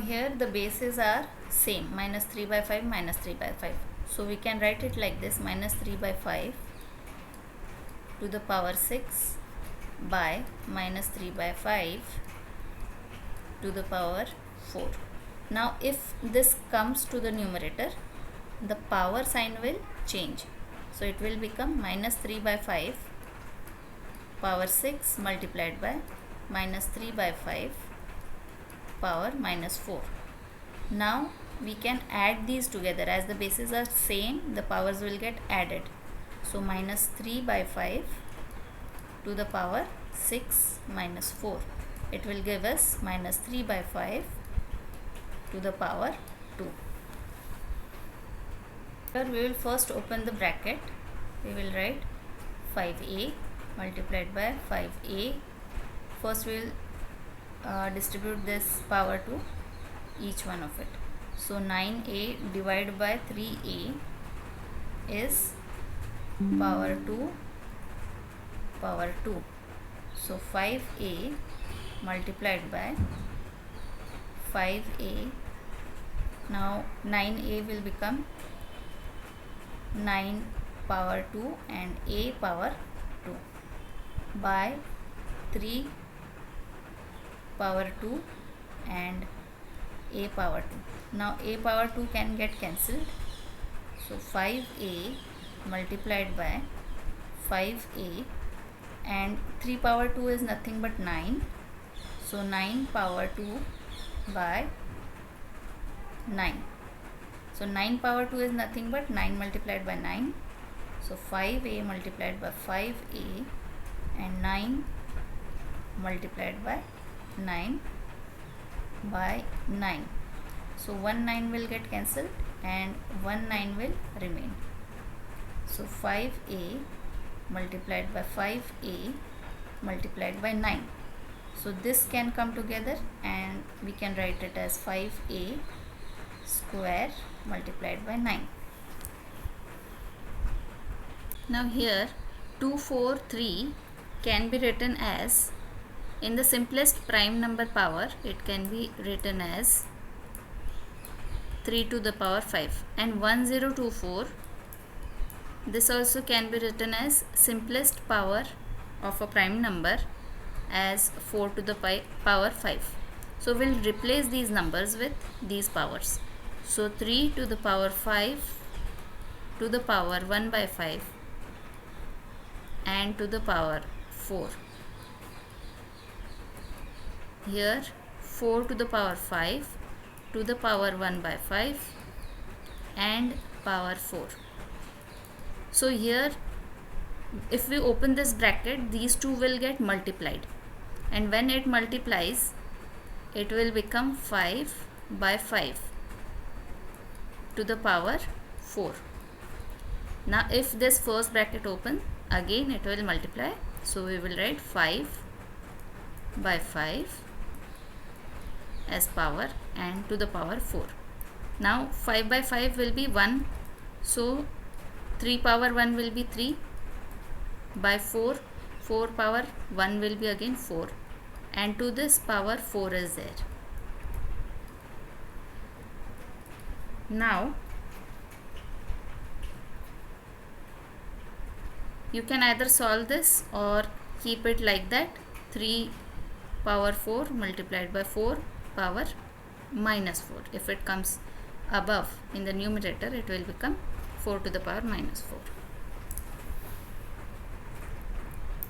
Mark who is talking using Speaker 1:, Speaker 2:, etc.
Speaker 1: here the bases are same, minus 3 by 5, minus 3 by 5. So we can write it like this, minus 3 by 5 to the power 6 by minus 3 by 5 to the power 4. Now if this comes to the numerator, the power sign will change. So it will become minus 3 by 5 power 6 multiplied by minus 3 by 5 power minus 4. Now we can add these together. As the bases are same, the powers will get added. So minus 3 by 5 to the power 6 minus 4. It will give us minus 3 by 5 to the power 2. Here we will first open the bracket. We will write 5a multiplied by 5a. First we will distribute this power to each one of it. So 9a divided by 3a is power 2 power 2. So 5a multiplied by 5a. Now 9a will become 9 power 2 and a power 2 by 3 power 2 and a power 2. Now a power 2 can get cancelled. So 5a multiplied by 5a, and 3 power 2 is nothing but 9. So 9 power 2 by 9. So 9 power 2 is nothing but 9 multiplied by 9. So 5a multiplied by 5a and 9 multiplied by 9 by 9. So 1 9 will get cancelled and 1 9 will remain. So 5a multiplied by 5a multiplied by 9. So this can come together and we can write it as 5a square multiplied by 9. Now here 2, 4, 3 can be written as, in the simplest prime number power, it can be written as 3 to the power 5, and 1024, this also can be written as simplest power of a prime number as 4 to the power 5. So we'll replace these numbers with these powers. So 3 to the power 5 to the power 1 by 5 and to the power 4. Here 4 to the power 5 to the power 1 by 5 and power 4. So here if we open this bracket, these two will get multiplied, and when it multiplies, it will become 5 by 5 to the power 4. Now if this first bracket open, again it will multiply. So we will write 5 by 5 as power and to the power 4. Now 5 by 5 will be 1. So 3 power 1 will be 3 by 4. 4 power 1 will be again 4, and to this power 4 is there. Now you can either solve this or keep it like that, 3 power 4 multiplied by 4 power minus 4. If it comes above in the numerator, it will become 4 to the power minus 4.